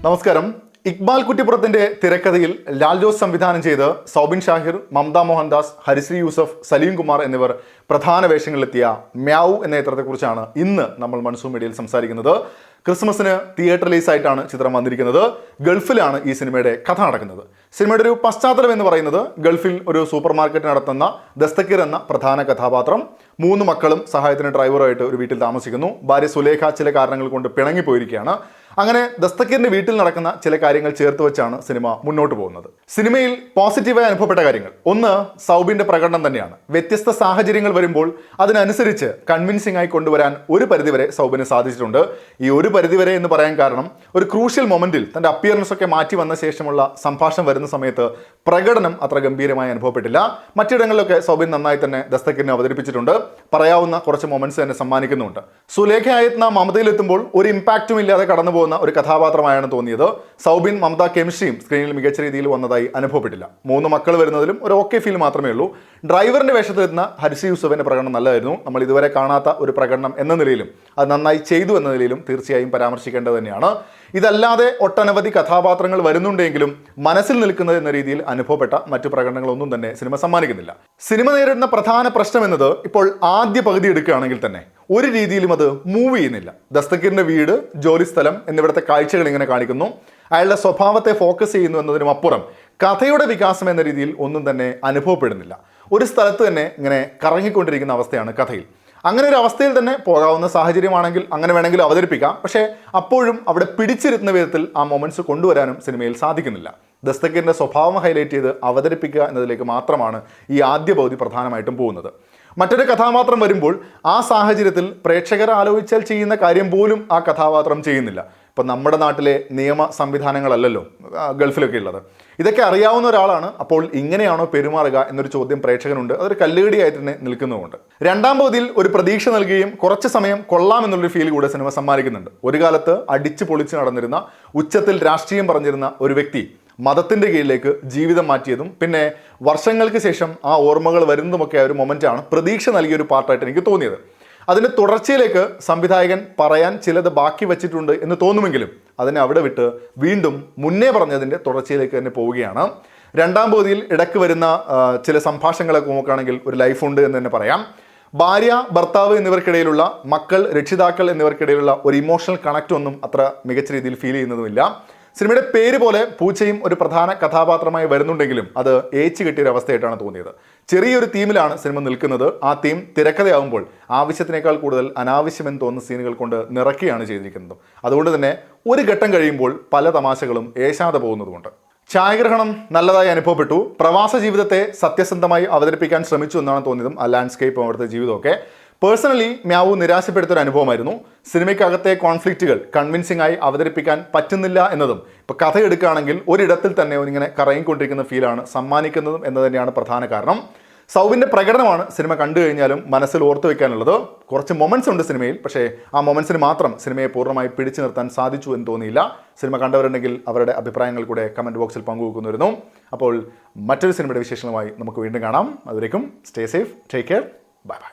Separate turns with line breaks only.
നമസ്കാരം. ഇക്ബാൽ കുറ്റിപ്പുറത്തിന്റെ തിരക്കഥയിൽ ലാൽ ജോസ് സംവിധാനം ചെയ്ത് സൗബിൻ ഷാഹിർ, മമത മോഹൻദാസ്, ഹരിശ്രീ യൂസഫ്, സലീം കുമാർ എന്നിവർ പ്രധാന വേഷങ്ങളിലെത്തിയ മ്യാവു എന്ന ചിത്രത്തെക്കുറിച്ചാണ് ഇന്ന് നമ്മൾ മൺസൂൺ മീഡിയയിൽ സംസാരിക്കുന്നത്. ക്രിസ്മസിന് തിയേറ്റർ റിലീസായിട്ടാണ് ചിത്രം വന്നിരിക്കുന്നത്. ഗൾഫിലാണ് ഈ സിനിമയുടെ കഥ നടക്കുന്നത്. സിനിമയുടെ ഒരു പശ്ചാത്തലം എന്ന് പറയുന്നത് ഗൾഫിൽ ഒരു സൂപ്പർ മാർക്കറ്റ് നടത്തുന്ന ദസ്തക്കീർ എന്ന പ്രധാന കഥാപാത്രം 3 മക്കളും സഹായത്തിന് ഡ്രൈവറുമായിട്ട് ഒരു വീട്ടിൽ താമസിക്കുന്നു. ഭാര്യ സുലേഖ ചില കാരണങ്ങൾ കൊണ്ട് പിണങ്ങിപ്പോയിരിക്കുകയാണ്. അങ്ങനെ ദസ്തക്കീറിന്റെ വീട്ടിൽ നടക്കുന്ന ചില കാര്യങ്ങൾ ചേർത്ത് വെച്ചാണ് സിനിമ മുന്നോട്ട് പോകുന്നത്. സിനിമയിൽ പോസിറ്റീവായി അനുഭവപ്പെട്ട കാര്യങ്ങൾ ഒന്ന് സൗബിന്റെ പ്രകടനം തന്നെയാണ്. വ്യത്യസ്ത സാഹചര്യങ്ങൾ വരുമ്പോൾ അതിനനുസരിച്ച് കൺവിൻസിംഗ് ആയി കൊണ്ടുവരാൻ ഒരു പരിധിവരെ സൗബിന് സാധിച്ചിട്ടുണ്ട്. ഈ ഒരു പരിധിവരെ എന്ന് പറയാൻ കാരണം ഒരു ക്രൂഷ്യൽ മൊമെന്റിൽ തന്റെ അപ്പിയറൻസ് ഒക്കെ മാറ്റി വന്ന ശേഷമുള്ള സംഭാഷണം വരുന്ന സമയത്ത് പ്രകടനം അത്ര ഗംഭീരമായി അനുഭവപ്പെട്ടില്ല. മറ്റിടങ്ങളിലൊക്കെ സൗബിൻ നന്നായി തന്നെ ദസ്തക്കീറിനെ അവതരിപ്പിച്ചിട്ടുണ്ട്. പറയാവുന്ന കുറച്ച് മൊമെന്റ്സ് തന്നെ സമ്മാനിക്കുന്നുണ്ട്. സുലേഖ ആയെത്തുന്ന മമതയിലെത്തുമ്പോൾ ഒരു ഇമ്പാക്റ്റും ഇല്ലാതെ കടന്നു പോകുന്ന ഒരു കഥാപാത്രമായാണ് തോന്നിയത്. സൗബിൻ മമത കെമിസ്ട്രിയും സ്ക്രീനിൽ മികച്ച രീതിയിൽ വന്നതായി അനുഭവപ്പെട്ടില്ല. 3 മക്കൾ വരുന്നതിലും ഒരു ഓക്കെ ഫീൽ മാത്രമേ ഉള്ളൂ. ഡ്രൈവറിന്റെ വേഷത്തിലെത്തുന്ന ഹരിശ്രീ യൂസഫിന്റെ പ്രകടനം നല്ലതായിരുന്നു. നമ്മൾ ഇതുവരെ കാണാത്ത ഒരു പ്രകടനം എന്ന നിലയിലും അത് നന്നായി ചെയ്തു എന്ന നിലയിലും തീർച്ചയായും പരാമർശിക്കേണ്ടത് തന്നെയാണ്. ഇതല്ലാതെ ഒട്ടനവധി കഥാപാത്രങ്ങൾ വരുന്നുണ്ടെങ്കിലും മനസ്സിൽ നിൽക്കുന്നത് എന്ന രീതിയിൽ അനുഭവപ്പെട്ട മറ്റു പ്രകടനങ്ങളൊന്നും തന്നെ സിനിമ സമ്മാനിക്കുന്നില്ല. സിനിമ നേരിടുന്ന പ്രധാന പ്രശ്നം എന്നത് ഇപ്പോൾ ആദ്യ പകുതി എടുക്കുകയാണെങ്കിൽ തന്നെ ഒരു രീതിയിലും അത് മൂവ് ചെയ്യുന്നില്ല. ദസ്തക്കീറിന്റെ വീട്, ജോലിസ്ഥലം എന്നിവിടുത്തെ കാഴ്ചകൾ ഇങ്ങനെ കാണിക്കുന്നു. അയാളുടെ സ്വഭാവത്തെ ഫോക്കസ് ചെയ്യുന്നു എന്നതിനും അപ്പുറം കഥയുടെ വികാസം എന്ന രീതിയിൽ ഒന്നും തന്നെ അനുഭവപ്പെടുന്നില്ല. ഒരു സ്ഥലത്ത് തന്നെ ഇങ്ങനെ കറങ്ങിക്കൊണ്ടിരിക്കുന്ന അവസ്ഥയാണ് കഥയിൽ. അങ്ങനെ ഒരു അവസ്ഥയിൽ തന്നെ പോകാവുന്ന സാഹചര്യമാണെങ്കിൽ അങ്ങനെ വേണമെങ്കിൽ അവതരിപ്പിക്കാം. പക്ഷേ അപ്പോഴും അവിടെ പിടിച്ചിരുത്തുന്ന വിധത്തിൽ ആ മൊമെന്റ്സ് കൊണ്ടുവരാനും സിനിമയിൽ സാധിക്കുന്നില്ല. ദസ്തക്കീറിന്റെ സ്വഭാവം ഹൈലൈറ്റ് ചെയ്ത് അവതരിപ്പിക്കുക എന്നതിലേക്ക് മാത്രമാണ് ഈ ആദ്യ പകുതി പ്രധാനമായിട്ടും പോകുന്നത്. മറ്റൊരു കഥാപാത്രം വരുമ്പോൾ ആ സാഹചര്യത്തിൽ പ്രേക്ഷകർ ആലോചിച്ചാൽ ചെയ്യുന്ന കാര്യം പോലും ആ കഥാപാത്രം ചെയ്യുന്നില്ല. ഇപ്പം നമ്മുടെ നാട്ടിലെ നിയമ സംവിധാനങ്ങളല്ലല്ലോ ഗൾഫിലൊക്കെ ഉള്ളത്. ഇതൊക്കെ അറിയാവുന്ന ഒരാളാണ്. അപ്പോൾ ഇങ്ങനെയാണോ പെരുമാറുക എന്നൊരു ചോദ്യം പ്രേക്ഷകനുണ്ട്. അതൊരു കല്ലുകടിയായിട്ട് തന്നെ നിൽക്കുന്നുമുണ്ട്. രണ്ടാം പകുതിയിൽ ഒരു പ്രതീക്ഷ നൽകുകയും കുറച്ച് സമയം കൊള്ളാമെന്നുള്ളൊരു ഫീൽ കൂടെ സിനിമ സമ്മാനിക്കുന്നുണ്ട്. ഒരു കാലത്ത് അടിച്ചു പൊളിച്ച് നടന്നിരുന്ന, ഉച്ചത്തിൽ രാഷ്ട്രീയം പറഞ്ഞിരുന്ന ഒരു വ്യക്തി മതത്തിന്റെ കീഴിലേക്ക് ജീവിതം മാറ്റിയതും പിന്നെ വർഷങ്ങൾക്ക് ശേഷം ആ ഓർമ്മകൾ വരുന്നതുമൊക്കെ ആ ഒരു മൊമെന്റാണ് പ്രതീക്ഷ നൽകിയ ഒരു പാർട്ടായിട്ട് എനിക്ക് തോന്നിയത്. അതിൻ്റെ തുടർച്ചയിലേക്ക് സംവിധായകൻ പറയാൻ ചിലത് ബാക്കി വച്ചിട്ടുണ്ട് എന്ന് തോന്നുമെങ്കിലും അതിനെ അവിടെ വിട്ട് വീണ്ടും മുന്നേ പറഞ്ഞതിൻ്റെ തുടർച്ചയിലേക്ക് തന്നെ പോവുകയാണ്. രണ്ടാം പകുതിയിൽ ഇടയ്ക്ക് വരുന്ന ചില സംഭാഷണങ്ങളൊക്കെ നോക്കുകയാണെങ്കിൽ ഒരു ലൈഫുണ്ട് എന്ന് തന്നെ പറയാം. ഭാര്യ, ഭർത്താവ് എന്നിവർക്കിടയിലുള്ള, മക്കൾ, രക്ഷിതാക്കൾ എന്നിവർക്കിടയിലുള്ള ഒരു ഇമോഷണൽ കണക്റ്റ് ഒന്നും അത്ര മികച്ച രീതിയിൽ ഫീൽ ചെയ്യുന്നതുമില്ല. സിനിമയുടെ പേര് പോലെ പൂച്ചയും ഒരു പ്രധാന കഥാപാത്രമായി വരുന്നുണ്ടെങ്കിലും അത് ഏച്ചു കെട്ടിയൊരു അവസ്ഥയായിട്ടാണ് തോന്നിയത്. ചെറിയൊരു തീമിലാണ് സിനിമ നിൽക്കുന്നത്. ആ തീം തിരക്കഥയാവുമ്പോൾ ആവശ്യത്തിനേക്കാൾ കൂടുതൽ അനാവശ്യമെന്ന് തോന്നുന്ന സീനുകൾ കൊണ്ട് നിറയ്ക്കുകയാണ് ചെയ്തിരിക്കുന്നത്. അതുകൊണ്ട് തന്നെ ഒരു ഘട്ടം കഴിയുമ്പോൾ പല തമാശകളും ഏശാതെ പോകുന്നതുകൊണ്ട്. ഛായാഗ്രഹണം നല്ലതായി അനുഭവപ്പെട്ടു. പ്രവാസ ജീവിതത്തെ സത്യസന്ധമായി അവതരിപ്പിക്കാൻ ശ്രമിച്ചു എന്നാണ് തോന്നിയതും ആ ലാൻഡ്സ്കേപ്പും അവിടുത്തെ ജീവിതമൊക്കെ. പേഴ്സണലി മ്യാവു നിരാശപ്പെടുത്തൊരു അനുഭവമായിരുന്നു. സിനിമയ്ക്കകത്തെ കോൺഫ്ലിക്റ്റുകൾ കൺവിൻസിംഗ് ആയി അവതരിപ്പിക്കാൻ പറ്റുന്നില്ല എന്നതും ഇപ്പോൾ കഥ എടുക്കുകയാണെങ്കിൽ ഒരിടത്തിൽ തന്നെ ഇങ്ങനെ കറങ്ങിക്കൊണ്ടിരിക്കുന്ന ഫീലാണ് സമ്മാനിക്കുന്നതും എന്ന് തന്നെയാണ് പ്രധാന കാരണം. സൗബിൻ്റെ പ്രകടനമാണ് സിനിമ കണ്ടു കഴിഞ്ഞാലും മനസ്സിൽ ഓർത്തു വെക്കാനുള്ളത്. കുറച്ച് മൊമെന്റ്സ് ഉണ്ട് സിനിമയിൽ, പക്ഷേ ആ മൊമെന്റ്സിന് മാത്രം സിനിമയെ പൂർണ്ണമായി പിടിച്ചു നിർത്താൻ സാധിച്ചു എന്ന് തോന്നിയില്ല. സിനിമ കണ്ടവരുണ്ടെങ്കിൽ അവരുടെ അഭിപ്രായങ്ങൾ കൂടെ കമൻറ്റ് ബോക്സിൽ പങ്കുവെക്കുന്നുവരുന്നു. അപ്പോൾ മറ്റൊരു സിനിമയുടെ വിശേഷങ്ങളുമായി നമുക്ക് വീണ്ടും കാണാം. അതുവരേക്കും stay safe, take care, bye bye.